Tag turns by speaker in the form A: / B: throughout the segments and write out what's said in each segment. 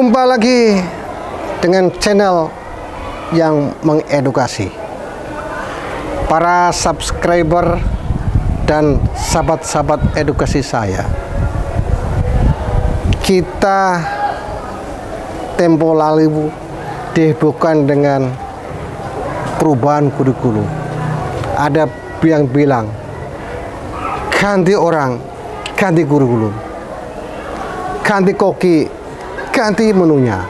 A: Jumpa lagi dengan channel yang mengedukasi. Para subscriber dan sahabat-sahabat edukasi saya, kita tempo lalu dihebohkan dengan perubahan kurikulum. Ada yang bilang ganti orang, ganti kurikulum, ganti koki, ganti menunya.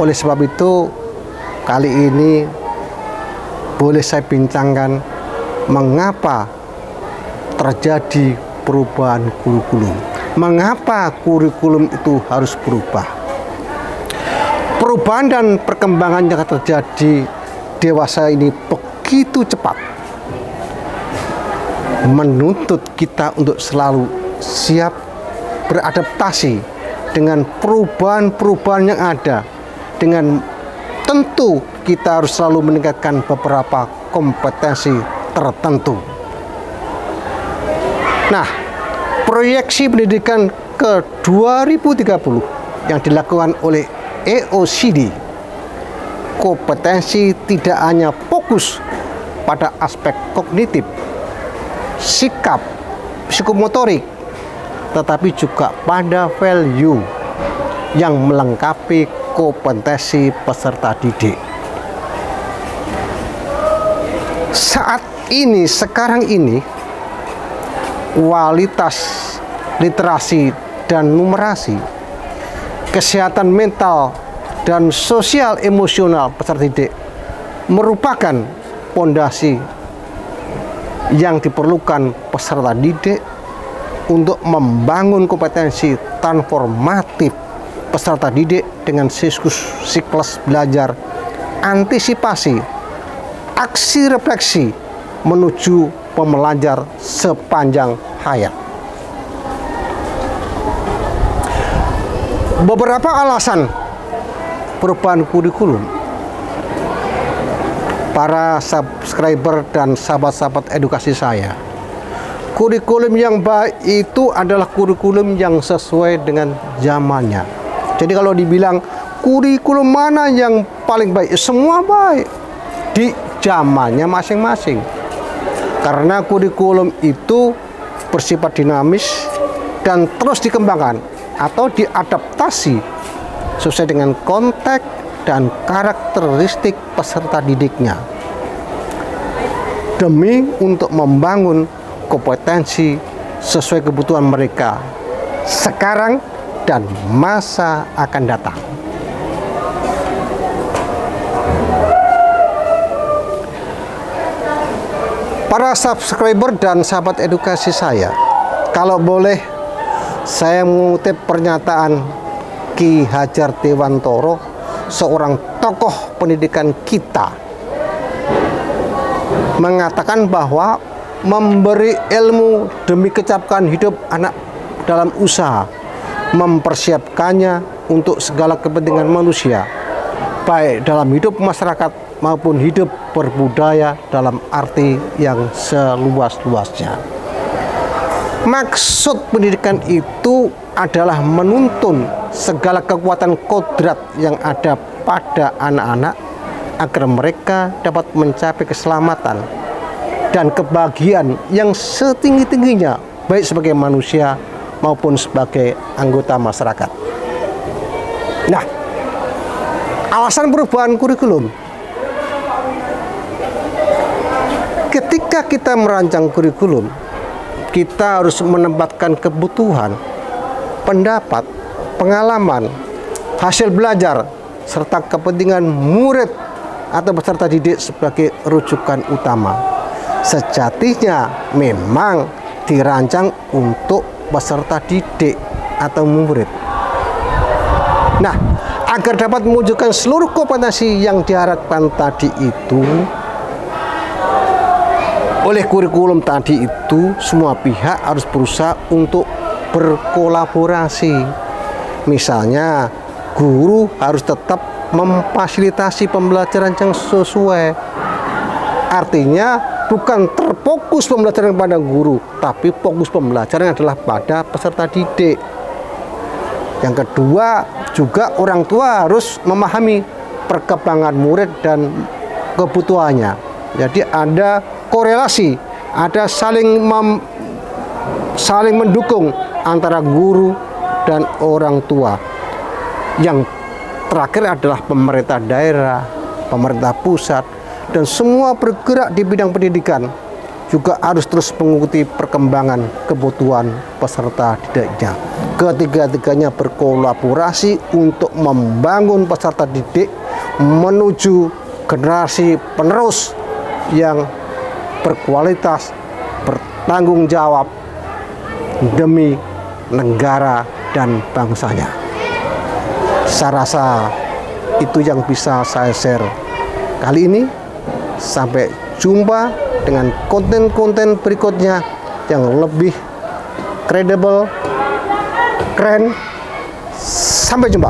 A: Oleh sebab itu, kali ini boleh saya bincangkan mengapa terjadi perubahan kurikulum. Mengapa kurikulum itu harus berubah? Perubahan dan perkembangan yang terjadi dewasa ini begitu cepat, menuntut kita untuk selalu siap beradaptasi dengan perubahan-perubahan yang ada. Dengan tentu kita harus selalu meningkatkan beberapa kompetensi tertentu. Nah, proyeksi pendidikan ke 2030 yang dilakukan oleh EOCD, kompetensi tidak hanya fokus pada aspek kognitif, sikap, psikomotorik, tetapi juga pada value yang melengkapi kompetensi peserta didik. Sekarang ini, kualitas literasi dan numerasi, kesehatan mental dan sosial emosional peserta didik merupakan pondasi yang diperlukan peserta didik untuk membangun kompetensi transformatif peserta didik dengan siklus belajar, antisipasi, aksi refleksi menuju pembelajar sepanjang hayat. Beberapa alasan perubahan kurikulum. Para subscriber dan sahabat-sahabat edukasi saya, kurikulum yang baik itu adalah kurikulum yang sesuai dengan zamannya. Jadi kalau dibilang kurikulum mana yang paling baik, semua baik di zamannya masing-masing. Karena kurikulum itu bersifat dinamis dan terus dikembangkan atau diadaptasi sesuai dengan konteks dan karakteristik peserta didiknya, demi untuk membangun kompetensi sesuai kebutuhan mereka sekarang dan masa akan datang. Para subscriber dan sahabat edukasi saya, kalau boleh saya mengutip pernyataan Ki Hajar Dewantoro, seorang tokoh pendidikan kita, mengatakan bahwa memberi ilmu demi kecantikan hidup anak dalam usaha, mempersiapkannya untuk segala kepentingan manusia, baik dalam hidup masyarakat maupun hidup berbudaya dalam arti yang seluas-luasnya. Maksud pendidikan itu adalah menuntun segala kekuatan kodrat yang ada pada anak-anak agar mereka dapat mencapai keselamatan dan kebahagiaan yang setinggi-tingginya, baik sebagai manusia maupun sebagai anggota masyarakat. Nah, alasan perubahan kurikulum. Ketika kita merancang kurikulum, kita harus menempatkan kebutuhan, pendapat, pengalaman, hasil belajar, serta kepentingan murid atau peserta didik sebagai rujukan utama. Sejatinya memang dirancang untuk peserta didik atau murid. Nah, agar dapat mewujudkan seluruh kompetensi yang diharapkan tadi itu, oleh kurikulum tadi itu, semua pihak harus berusaha untuk berkolaborasi. Misalnya, guru harus tetap memfasilitasi pembelajaran yang sesuai. Artinya, bukan terfokus pembelajaran pada guru, tapi fokus pembelajaran adalah pada peserta didik. Yang kedua, juga orang tua harus memahami perkembangan murid dan kebutuhannya. Jadi ada korelasi, ada saling mendukung antara guru dan orang tua. Yang terakhir adalah pemerintah daerah, pemerintah pusat, dan semua bergerak di bidang pendidikan juga harus terus mengikuti perkembangan kebutuhan peserta didiknya. Ketiga-tiganya berkolaborasi untuk membangun peserta didik menuju generasi penerus yang berkualitas, bertanggung jawab demi negara dan bangsanya. Saya rasa itu yang bisa saya share kali ini. Sampai jumpa dengan konten-konten berikutnya yang lebih kredibel, keren. Sampai jumpa.